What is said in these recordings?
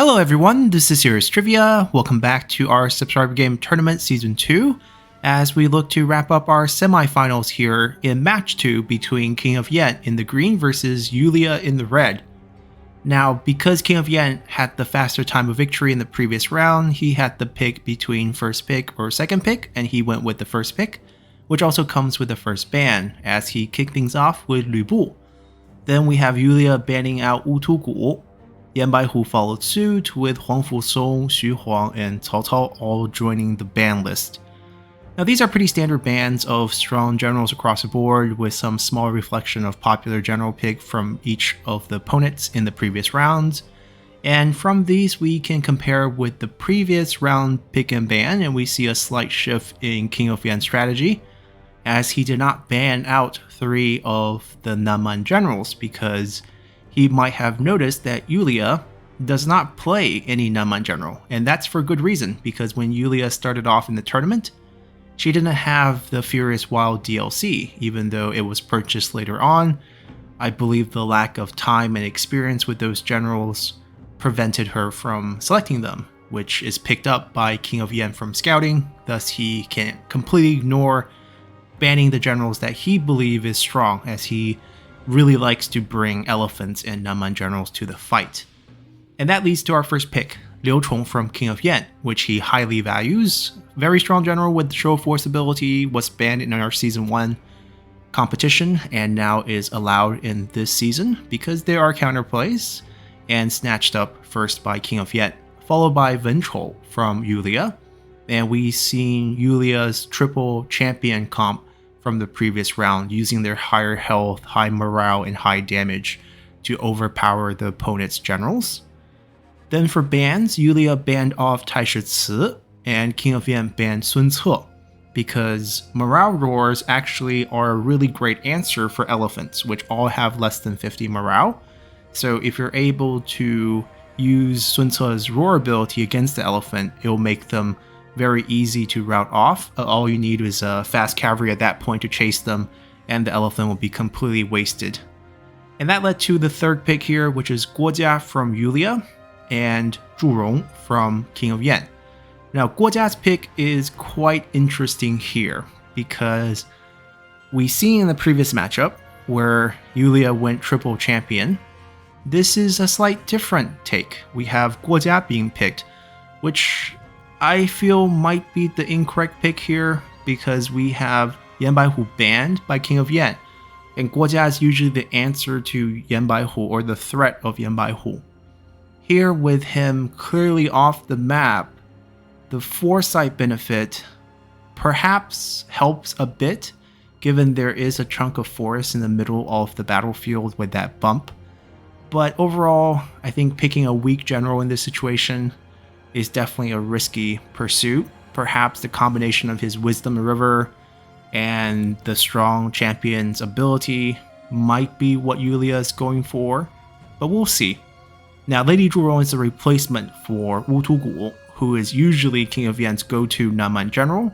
Hello everyone, this is Serious Trivia. Welcome back to our Subscriber Game Tournament Season 2 as we look to wrap up our semifinals here in Match 2 between King of Yen in the green versus Yulia in the red. Now, because King of Yen had the faster time of victory in the previous round, he had the pick between first pick or second pick, and he went with the first pick, which also comes with the first ban, as he kicked things off with Lü Bu. Then we have Yulia banning out Wu Tugu. Yan Baihu followed suit, with Huang Fusong, Xu Huang, and Cao Cao all joining the ban list. Now these are pretty standard bans of strong generals across the board, with some small reflection of popular general pick from each of the opponents in the previous rounds. And from these we can compare with the previous round pick and ban, and we see a slight shift in King of Yen strategy, as he did not ban out 3 of the Naman generals because he might have noticed that Yulia does not play any Naman general, and that's for good reason, because when Yulia started off in the tournament, she didn't have the Furious Wild DLC, even though it was purchased later on. I believe the lack of time and experience with those generals prevented her from selecting them, which is picked up by King of Yen from scouting, thus he can completely ignore banning the generals that he believes is strong, as he really likes to bring elephants and Naman generals to the fight. And that leads to our first pick, Liu Chong from King of Yen, which he highly values. Very strong general with show force ability, was banned in our Season 1 competition and now is allowed in this season because there are counterplays, and snatched up first by King of Yen, followed by Wen Chou from Yulia. And we've seen Yulia's triple champion comp from the previous round, using their higher health, high morale, and high damage to overpower the opponent's generals. Then for bans, Yulia banned off Taishi Ci, and King of Yen banned Sun Ce, because morale roars actually are a really great answer for elephants, which all have less than 50 morale. So if you're able to use Sun Ce's roar ability against the elephant, it'll make them very easy to rout off. All you need is a fast cavalry at that point to chase them, and the elephant will be completely wasted. And that led to the third pick here, which is Guo Jia from Yulia and Zhu Rong from King of Yen. Now Guo Jia's pick is quite interesting here, because we see in the previous matchup where Yulia went triple champion, this is a slight different take. We have Guo Jia being picked, which I feel might be the incorrect pick here, because we have Yan Baihu banned by King of Yen, and Guo Jia is usually the answer to Yan Baihu, or the threat of Yan Baihu. Here, with him clearly off the map, the foresight benefit perhaps helps a bit, given there is a chunk of forest in the middle of the battlefield with that bump. But overall, I think picking a weak general in this situation is definitely a risky pursuit. Perhaps the combination of his Wisdom River and the strong champion's ability might be what Yulia is going for, but we'll see. Now, Lady Zhu Rong is a replacement for Wu Tugu, who is usually King of Yen's go-to Naman general,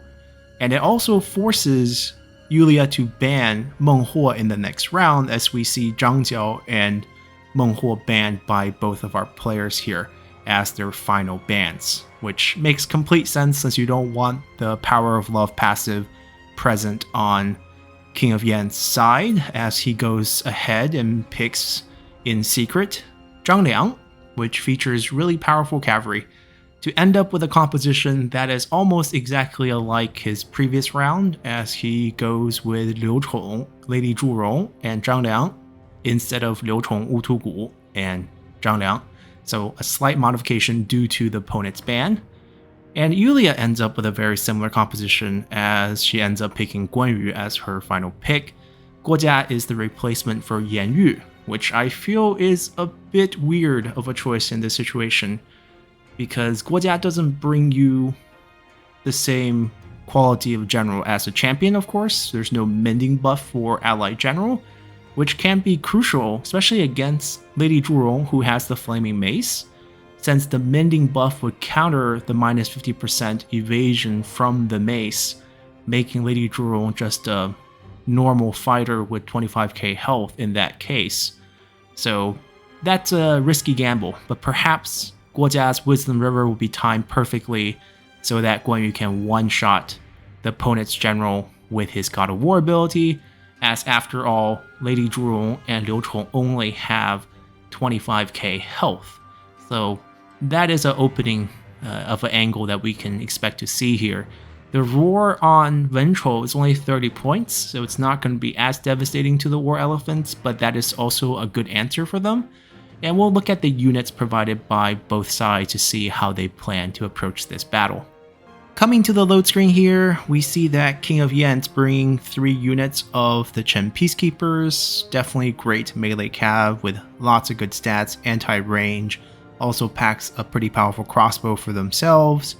and it also forces Yulia to ban Meng Huo in the next round, as we see Zhang Jiao and Meng Huo banned by both of our players here as their final bans, which makes complete sense since you don't want the Power of Love passive present on King of Yen's side, as he goes ahead and picks in secret Zhang Liang, which features really powerful cavalry, to end up with a composition that is almost exactly alike his previous round, as he goes with Liu Chong, Lady Zhu Rong, and Zhang Liang instead of Liu Chong, Wu Tugu, and Zhang Liang. So a slight modification due to the opponent's ban. And Yulia ends up with a very similar composition, as she ends up picking Guan Yu as her final pick. Guo Jia is the replacement for Yan Yu, which I feel is a bit weird of a choice in this situation, because Guo Jia doesn't bring you the same quality of general as a champion, of course. There's no mending buff for allied general, which can be crucial, especially against Lady Zhu Rong, who has the Flaming Mace, since the mending buff would counter the minus 50% evasion from the mace, making Lady Zhu Rong just a normal fighter with 25k health in that case. So that's a risky gamble, but perhaps Guojia's Wisdom River will be timed perfectly so that Guan Yu can one-shot the opponent's general with his God of War ability, as after all, Lady Zhurong and Liu Chong only have 25k health. So that is an opening of an angle that we can expect to see here. The roar on Vengeful is only 30 points, so it's not going to be as devastating to the War Elephants, but that is also a good answer for them. And we'll look at the units provided by both sides to see how they plan to approach this battle. Coming to the load screen here, we see that King of Yan's bringing 3 units of the Chen Peacekeepers, definitely great melee cav with lots of good stats, anti-range, also packs a pretty powerful crossbow for themselves.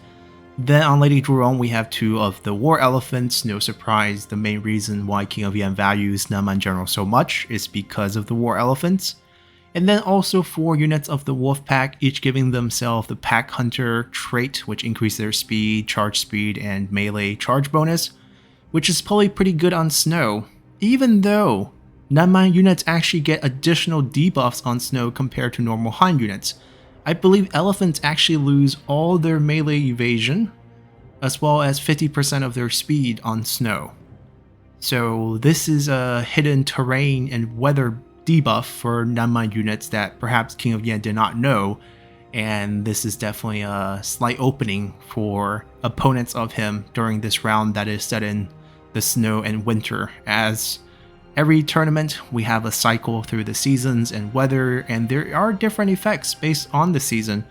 Then on Lady Zhurong, we have 2 of the War Elephants. No surprise, the main reason why King of Yan values Nanman General so much is because of the War Elephants. And then also 4 units of the Wolf Pack, each giving themselves the Pack Hunter trait, which increases their speed, and melee charge bonus, which is probably pretty good on Snow, even though Nanman units actually get additional debuffs on Snow compared to normal Han units. I believe Elephants actually lose all their melee evasion, as well as 50% of their speed on Snow. So this is a hidden terrain and weather debuff for Nanman units that perhaps King of Yan did not know, and this is definitely a slight opening for opponents of him during this round that is set in the snow and winter. As every tournament, we have a cycle through the seasons and weather, and there are different effects based on the season,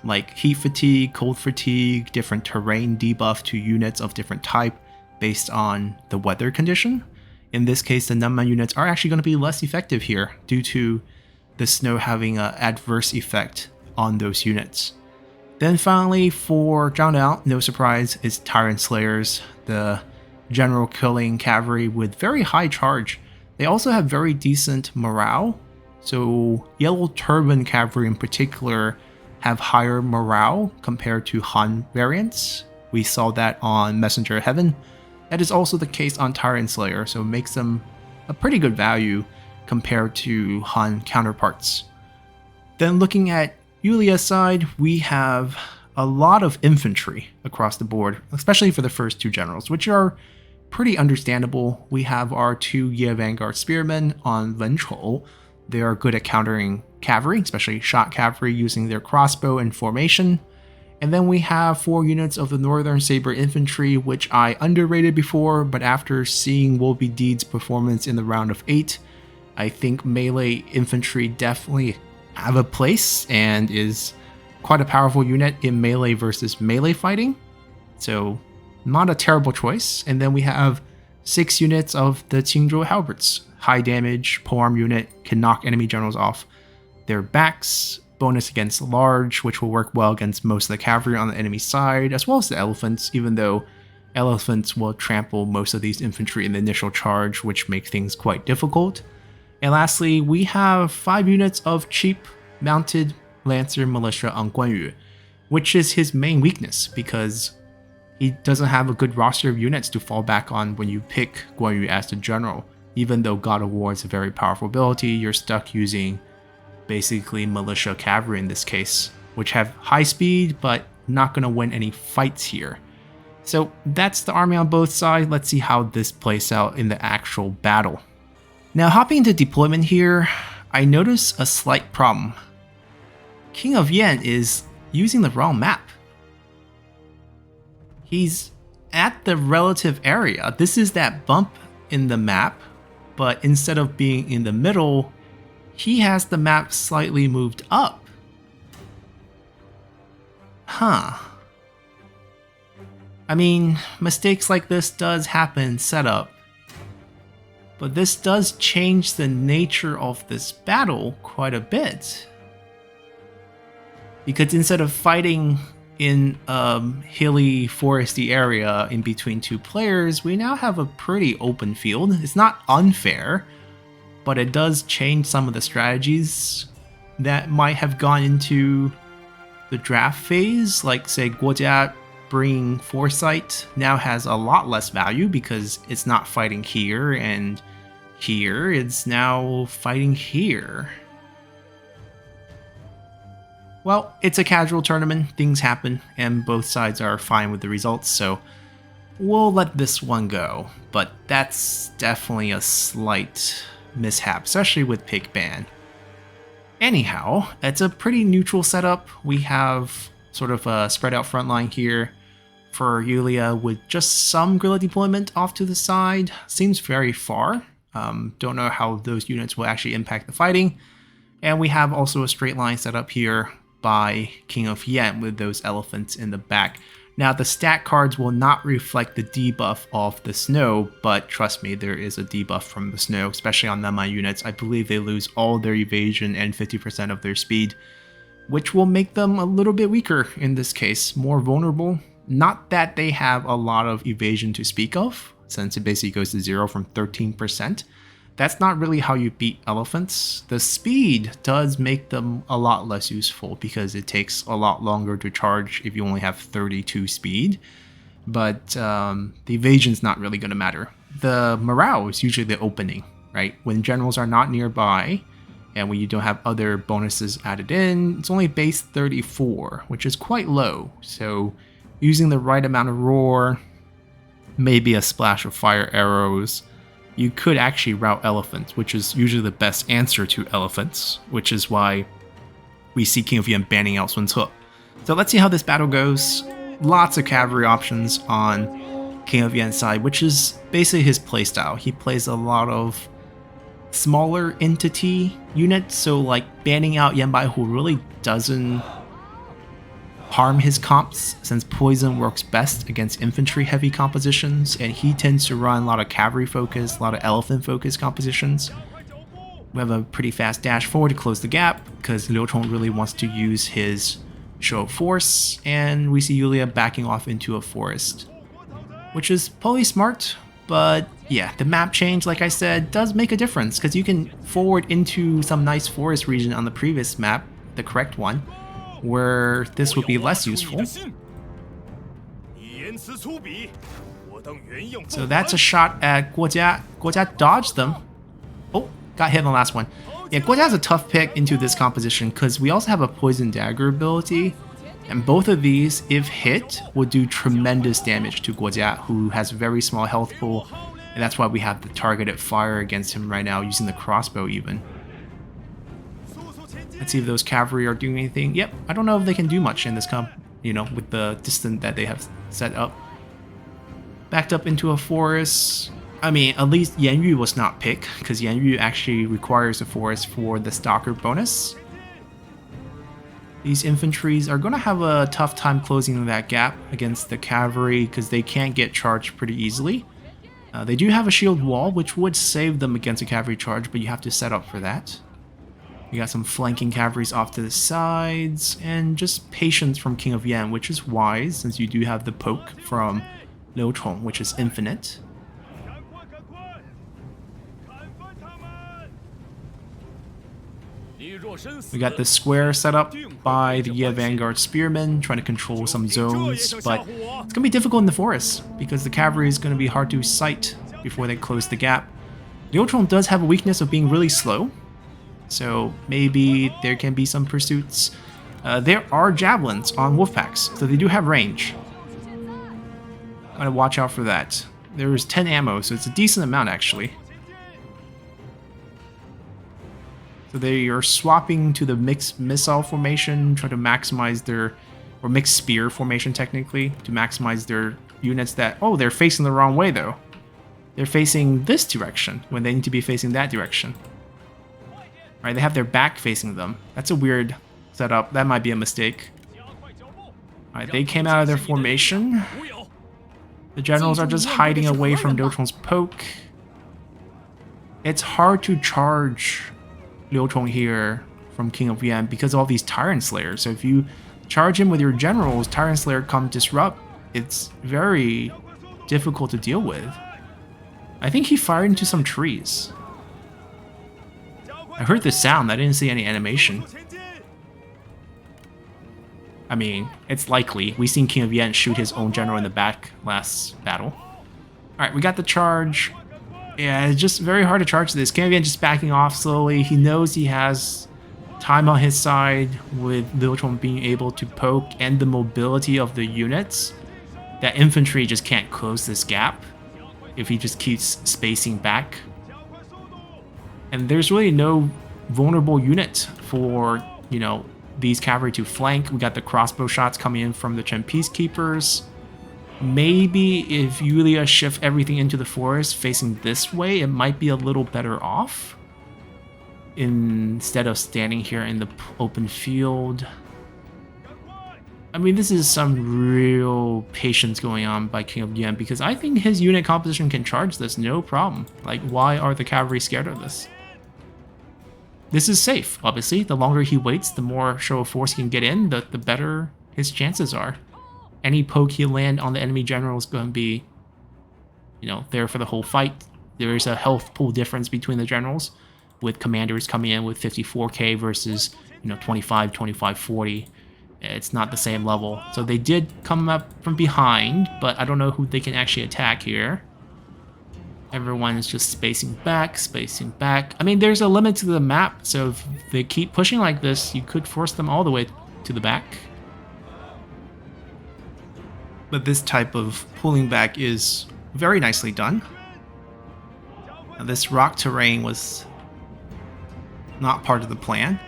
like heat fatigue, cold fatigue, different terrain debuff to units of different type based on the weather condition. In this case, the Nanman units are actually going to be less effective here due to the snow having an adverse effect on those units. Then finally, for Zhang Liao, no surprise, is Tyrant Slayers, the general killing cavalry with very high charge. They also have very decent morale, so Yellow Turban cavalry in particular have higher morale compared to Han variants. We saw that on Messenger of Heaven. That is also the case on Tyrant Slayer, so it makes them a pretty good value compared to Han counterparts. Then looking at Yulia's side, we have a lot of infantry across the board, especially for the first 2 generals, which are pretty understandable. We have our 2 Ye Vanguard Spearmen on Venchou. They are good at countering cavalry, especially shot cavalry using their crossbow and formation. And then we have 4 units of the Northern Saber Infantry, which I underrated before, but after seeing Wolby Deed's performance in the round of 8, I think melee infantry definitely have a place and is quite a powerful unit in melee versus melee fighting. So not a terrible choice. And then we have 6 units of the Qingzhou Halberts. High damage, polearm unit, can knock enemy generals off their backs. Bonus against large, which will work well against most of the cavalry on the enemy side, as well as the elephants, even though elephants will trample most of these infantry in the initial charge, which make things quite difficult. And lastly, we have 5 units of cheap mounted Lancer militia on Guan Yu, which is his main weakness because he doesn't have a good roster of units to fall back on when you pick Guan Yu as the general. Even though God of War is a very powerful ability, you're stuck using basically militia cavalry in this case, which have high speed but not going to win any fights here. So that's the army on both sides. Let's see how this plays out in the actual battle. Now hopping into deployment here, I notice a slight problem. King of Yan is using the wrong map. He's at the relative area. This is that bump in the map, but instead of being in the middle, he has the map slightly moved up. Huh. I mean, mistakes like this does happen in setup, but this does change the nature of this battle quite a bit. Because instead of fighting in a hilly, foresty area in between 2 players, we now have a pretty open field. It's not unfair, but it does change some of the strategies that might have gone into the draft phase, like say Guojia bringing Foresight now has a lot less value because it's not fighting here and here, it's now fighting here. Well, it's a casual tournament, things happen, and both sides are fine with the results, so we'll let this one go. But that's definitely a slight mishap, especially with pick ban. Anyhow, it's a pretty neutral setup. We have sort of a spread out front line here for Yulia with just some guerrilla deployment off to the side. Seems very far. Don't know how those units will actually impact the fighting. And we have also a straight line set up here by King of Yen with those elephants in the back. Now the stat cards will not reflect the debuff of the snow, but trust me, there is a debuff from the snow, especially on Nama units. I believe they lose all their evasion and 50% of their speed, which will make them a little bit weaker in this case, more vulnerable. Not that they have a lot of evasion to speak of, since it basically goes to 0 from 13%. That's not really how you beat elephants. The speed does make them a lot less useful because it takes a lot longer to charge if you only have 32 speed. But the evasion's not really going to matter. The morale is usually the opening, right? When generals are not nearby and when you don't have other bonuses added in, it's only base 34, which is quite low. So using the right amount of roar, maybe a splash of fire arrows, you could actually rout elephants, which is usually the best answer to elephants, which is why we see King of Yen banning out Sun Ce. So let's see how this battle goes. Lots of cavalry options on King of Yen's side, which is basically his playstyle. He plays a lot of smaller entity units, so like banning out Yanbai Hu really doesn't harm his comps, since poison works best against infantry heavy compositions, and he tends to run a lot of cavalry focus, a lot of elephant focus compositions. We have a pretty fast dash forward to close the gap because Liu Chong really wants to use his show of force, and we see Yulia backing off into a forest, which is probably smart. But yeah, the map change, like I said, does make a difference because you can forward into some nice forest region on the previous map, the correct one, where this would be less useful. So that's a shot at Guojia. Guojia dodged them. Oh, got hit in the last one. Yeah, Guojia has a tough pick into this composition because we also have a poison dagger ability. And both of these, if hit, will do tremendous damage to Guojia, who has very small health pool. And that's why we have the targeted fire against him right now, using the crossbow even. Let's see if those cavalry are doing anything. Yep, I don't know if they can do much in this with the distance that they have set up. Backed up into a forest. I mean, at least Yan Yu was not picked, because Yan Yu actually requires a forest for the stalker bonus. These infantries are going to have a tough time closing that gap against the cavalry, because they can't get charged pretty easily. They do have a shield wall, which would save them against a cavalry charge, but you have to set up for that. You got some flanking cavalries off to the sides, and just patience from King of Yen, which is wise, since you do have the poke from Liu Chong, which is infinite. We got the square set up by the Ye Vanguard Spearmen, trying to control some zones, but it's going to be difficult in the forest, because the cavalry is going to be hard to sight before they close the gap. Liu Chong does have a weakness of being really slow, so maybe there can be some pursuits. There are javelins on wolfpacks, so they do have range. Gotta watch out for that. There's 10 ammo, so it's a decent amount actually. So they are swapping to the mixed missile formation, trying to maximize their, or mixed spear formation technically, to maximize their units that, oh, they're facing the wrong way though. They're facing this direction when they need to be facing that direction. Right, they have their back facing them. That's a weird setup. That might be a mistake. Alright, they came out of their formation. The generals are just hiding away from Liu Chong's poke. It's hard to charge Liu Chong here from King of Yen because of all these Tyrant Slayers. So if you charge him with your generals, Tyrant Slayer come disrupt. It's very difficult to deal with. I think he fired into some trees. I heard the sound, I didn't see any animation. I mean, it's likely. We've seen King of Yen shoot his own general in the back last battle. Alright, we got the charge. Yeah, it's just very hard to charge this. King of Yen just backing off slowly. He knows he has time on his side with Liuchong being able to poke and the mobility of the units, that infantry just can't close this gap if he just keeps spacing back. And there's really no vulnerable unit for, you know, these cavalry to flank. We got the crossbow shots coming in from the Chen Peacekeepers. Maybe if Yulia shift everything into the forest facing this way, it might be a little better off instead of standing here in the open field. I mean, this is some real patience going on by King of Yen, because I think his unit composition can charge this no problem. Like, why are the cavalry scared of this? This is safe, obviously. The longer he waits, the more show of force he can get in, the better his chances are. Any poke he land on the enemy general is going to be, you know, there for the whole fight. There is a health pool difference between the generals, with commanders coming in with 54k versus, you know, 25, 25, 40. It's not the same level. So they did come up from behind, but I don't know who they can actually attack here. Everyone is just spacing back, spacing back. I mean, there's a limit to the map, so if they keep pushing like this, you could force them all the way to the back. But this type of pulling back is very nicely done. Now, this rock terrain was not part of the plan.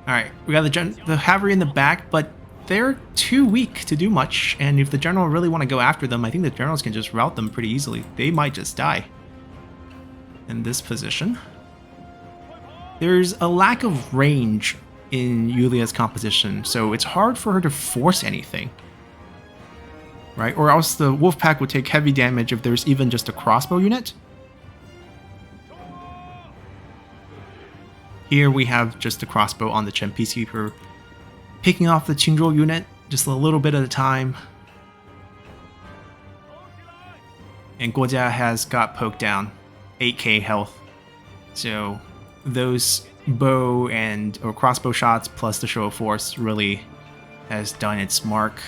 Alright, we got the cavalry in the back, but they're too weak to do much, and if the general really want to go after them, I think the generals can just rout them pretty easily. They might just die in this position. There's a lack of range in Yulia's composition, so it's hard for her to force anything. Right? Or else the wolf pack would take heavy damage if there's even just a crossbow unit. Here we have just a crossbow on the Chen Peacekeeper, picking off the Qingzhou unit just a little bit at a time. And Guojia has got poked down, 8k health. So those bow or crossbow shots plus the show of force really has done its mark.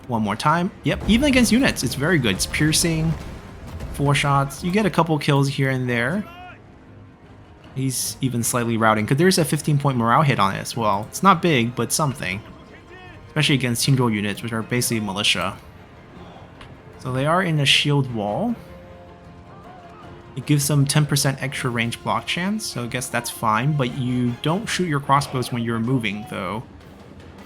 One more time. Yep, even against units, it's very good. It's piercing, 4 shots. You get a couple kills here and there. He's even slightly routing, because there's a 15-point morale hit on it as well. It's not big, but something. Especially against Qingzhou units, which are basically militia. So they are in a shield wall. It gives them 10% extra range block chance, so I guess that's fine, but you don't shoot your crossbows when you're moving, though.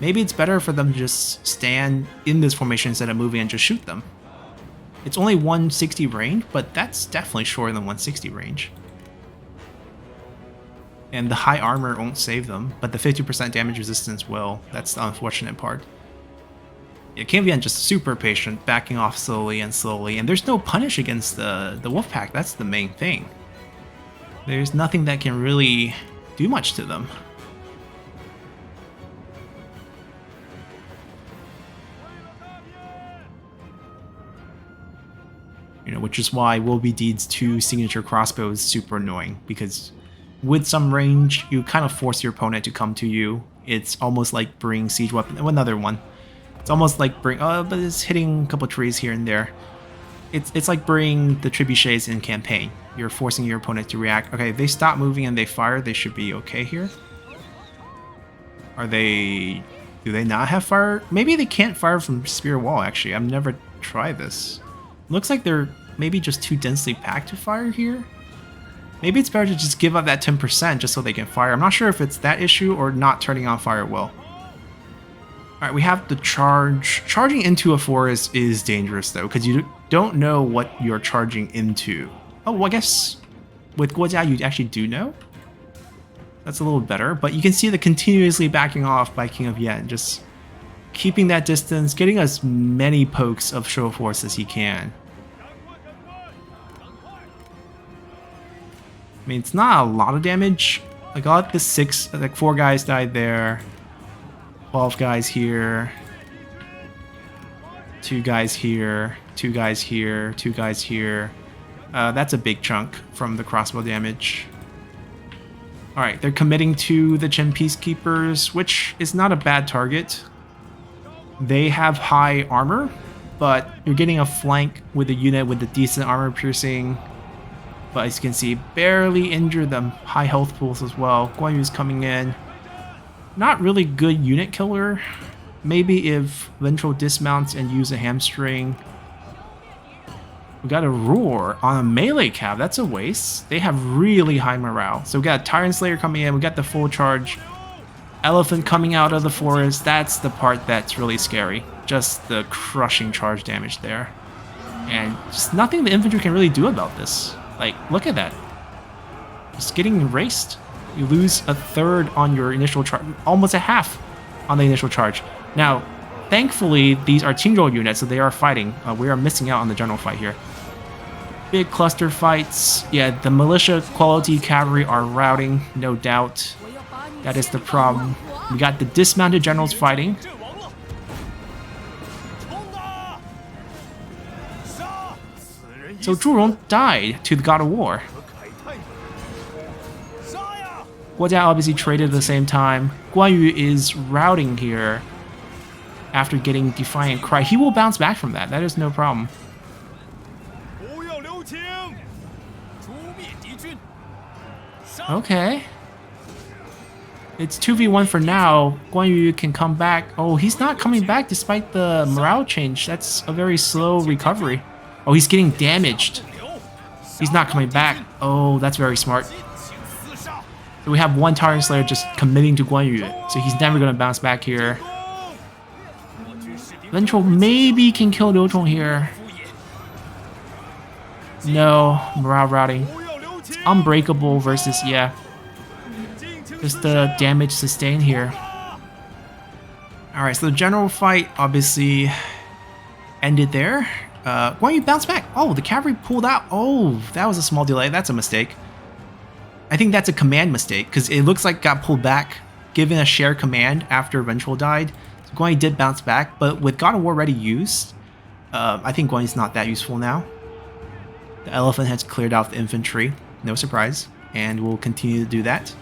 Maybe it's better for them to just stand in this formation instead of moving and just shoot them. It's only 160 range, but that's definitely shorter than 160 range. And the high armor won't save them, but the 50% damage resistance will. That's the unfortunate part. Yeah, King of Yen just super patient, backing off slowly and slowly, and there's no punish against the Wolfpack. That's the main thing. There's nothing that can really do much to them. You know, which is why Will Be Deed's 2 signature crossbow is super annoying, because with some range, you kind of force your opponent to come to you. It's almost like bringing siege weapon. Another one. It's almost like but it's hitting a couple trees here and there. It's like bringing the trebuchets in campaign. You're forcing your opponent to react. Okay, if they stop moving and they fire, they should be okay here. Are they... Do they not have fire? Maybe they can't fire from spear wall, actually. I've never tried this. Looks like they're maybe just too densely packed to fire here. Maybe it's better to just give up that 10% just so they can fire. I'm not sure if it's that issue or not turning on fire well. Alright, we have the charge. Charging into a forest is dangerous though, because you don't know what you're charging into. Oh, well, I guess with Guojia you actually do know. That's a little better, but you can see the continuously backing off by King of Yen, just keeping that distance, getting as many pokes of show of force as he can. I mean, it's not a lot of damage. Like, I got the 4 guys died there. 12 guys here. 2 guys here. 2 guys here. 2 guys here. That's a big chunk from the crossbow damage. Alright, they're committing to the Chen Peacekeepers, which is not a bad target. They have high armor, but you're getting a flank with a unit with a decent armor piercing. But as you can see, barely injured them. High health pools as well. Guan Yu's coming in. Not really good unit killer. Maybe if Ventral dismounts and use a hamstring. We got a Roar on a melee cav. That's a waste. They have really high morale. So we got a Tyrant Slayer coming in. We got the full charge. Elephant coming out of the forest. That's the part that's really scary. Just the crushing charge damage there. And just nothing the infantry can really do about this. Like, look at that. Just getting erased. You lose a third on your initial charge. Almost a half on the initial charge. Now, thankfully, these are team role units, so they are fighting. We are missing out on the general fight here. Big cluster fights. Yeah, the militia quality cavalry are routing, no doubt. That is the problem. We got the dismounted generals fighting. So Zhurong died to the God of War. Guo Jia obviously traded at the same time. Guan Yu is routing here after getting Defiant Cry. He will bounce back from that. That is no problem. Okay. It's 2v1 for now. Guan Yu can come back. Oh, he's not coming back despite the morale change. That's a very slow recovery. Oh, he's getting damaged. He's not coming back. Oh, that's very smart. So we have one Tyrant Slayer just committing to Guan Yu. So he's never going to bounce back here. Ventral maybe can kill Liu Chong here. No, morale routing. It's unbreakable versus, yeah. Just the damage sustained here. Alright, so the general fight obviously ended there. Guan Yu bounced back. Oh, the cavalry pulled out. Oh, that was a small delay. That's a mistake. I think that's a command mistake because it looks like it got pulled back, given a shared command after Ventral died. So Guan Yu did bounce back, but with God of War already used, I think Guan Yu's not that useful now. The elephant has cleared out the infantry, no surprise, and will continue to do that.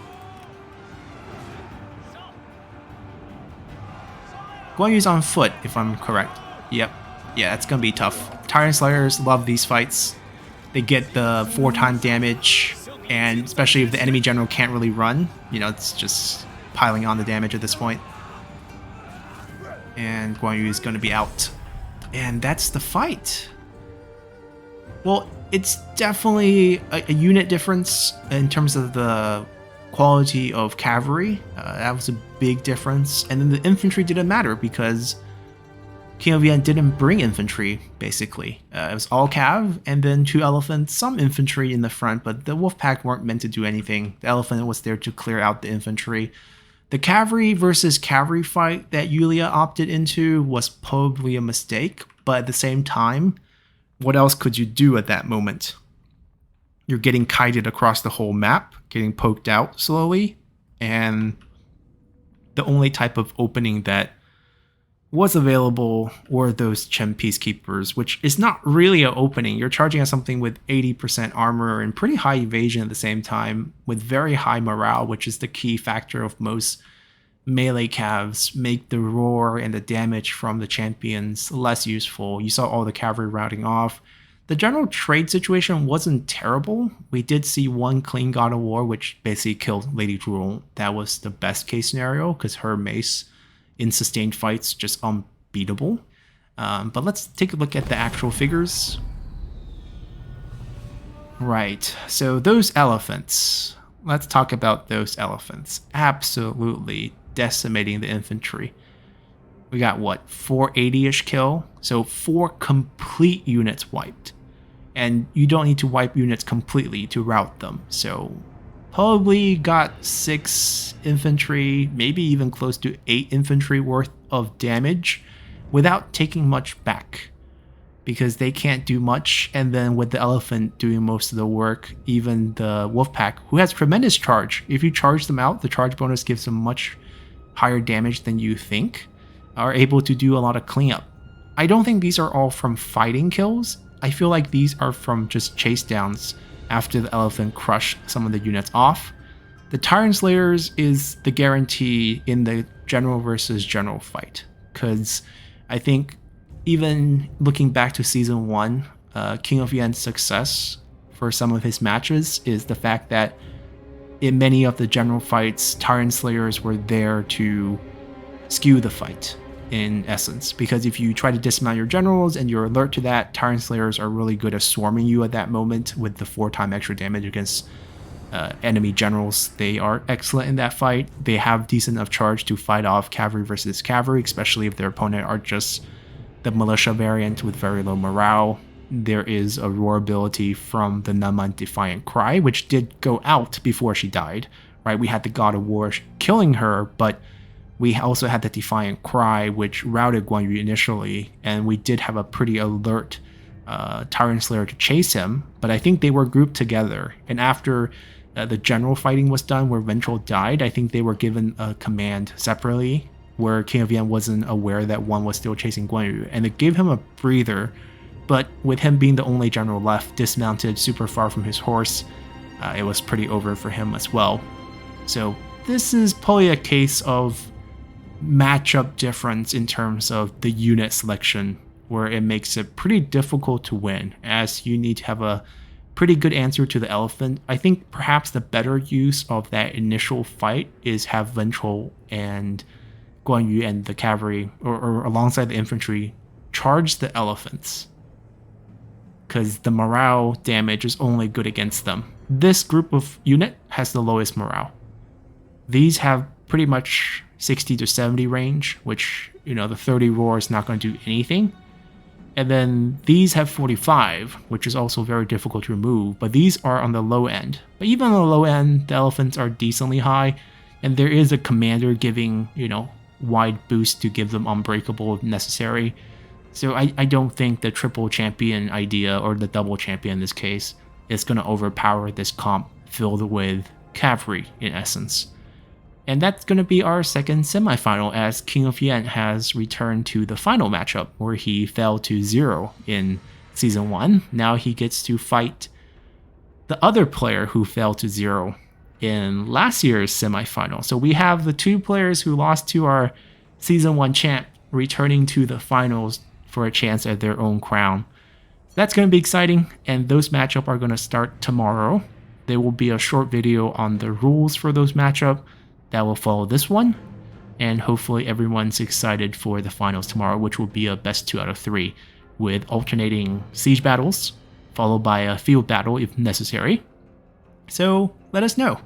Guan Yu's on foot, if I'm correct. Yep. Yeah, it's gonna be tough. Tyrant Slayers love these fights. They get the 4-time damage, and especially if the enemy general can't really run, you know, it's just piling on the damage at this point. And Guan Yu is gonna be out. And that's the fight. Well, it's definitely a unit difference in terms of the quality of cavalry. That was a big difference. And then the infantry didn't matter because King of Yen didn't bring infantry, basically. It was all cav, and then 2 elephants, some infantry in the front, but the wolf pack weren't meant to do anything. The elephant was there to clear out the infantry. The cavalry versus cavalry fight that Yulia opted into was probably a mistake, but at the same time, what else could you do at that moment? You're getting kited across the whole map, getting poked out slowly, and the only type of opening that was available were those Chen Peacekeepers, which is not really an opening. You're charging at something with 80% armor and pretty high evasion at the same time, with very high morale, which is the key factor of most melee cavs, make the roar and the damage from the champions less useful. You saw all the cavalry routing off. The general trade situation wasn't terrible. We did see one clean God of War, which basically killed Lady Zhurong. That was the best case scenario, because her mace in sustained fights just unbeatable. But let's take a look at the actual figures. Right, so those elephants. Let's talk about those elephants. Absolutely decimating the infantry. We got what, 480-ish kill? So 4 complete units wiped. And you don't need to wipe units completely to rout them. So probably got 6 infantry, maybe even close to 8 infantry worth of damage without taking much back, because they can't do much. And then with the elephant doing most of the work, even the wolf pack, who has tremendous charge, if you charge them out, the charge bonus gives them much higher damage than you think, are able to do a lot of cleanup. I don't think these are all from fighting kills. I feel like these are from just chase downs after the elephant crushed some of the units off. The Tyrant Slayers is the guarantee in the general versus general fight, because I think even looking back to Season 1, King of Yen's success for some of his matches is the fact that in many of the general fights, Tyrant Slayers were there to skew the fight, in essence. Because if you try to dismount your generals and you're alert to that, Tyrant Slayers are really good at swarming you at that moment with the 4-time extra damage against enemy generals. They are excellent in that fight. They have decent enough charge to fight off cavalry versus cavalry, especially if their opponent are just the militia variant with very low morale. There is a roar ability from the Naman Defiant Cry, which did go out before she died, right? We had the God of War killing her, but we also had the Defiant Cry, which routed Guan Yu initially, and we did have a pretty alert Tyrant Slayer to chase him, but I think they were grouped together, and after the general fighting was done where Ventral died, I think they were given a command separately where King of Yen wasn't aware that one was still chasing Guan Yu, and it gave him a breather. But with him being the only general left, dismounted super far from his horse, it was pretty over for him as well. So this is probably a case of matchup difference in terms of the unit selection, where it makes it pretty difficult to win, as you need to have a pretty good answer to the elephant. I think perhaps the better use of that initial fight is have Ventral and Guan Yu and the cavalry, or alongside the infantry, charge the elephants, because the morale damage is only good against them. This group of unit has the lowest morale. These have pretty much 60 to 70 range, which, the 30 roar is not going to do anything. And then these have 45, which is also very difficult to remove, but these are on the low end. But even on the low end, the elephants are decently high, and there is a commander giving, wide boost to give them unbreakable if necessary. So I don't think the triple champion idea, or the double champion in this case, is going to overpower this comp filled with cavalry in essence. And that's going to be our second semifinal, as King of Yen has returned to the final matchup where he fell to 0 in Season 1. Now he gets to fight the other player who fell to 0 in last year's semifinal. So we have the two players who lost to our Season 1 champ returning to the finals for a chance at their own crown. That's going to be exciting, and those matchups are going to start tomorrow. There will be a short video on the rules for those matchups that will follow this one, and hopefully everyone's excited for the finals tomorrow, which will be a best 2 out of 3 with alternating siege battles followed by a field battle if necessary. So let us know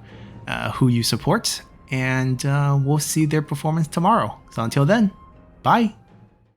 who you support, and we'll see their performance tomorrow. So until then, bye.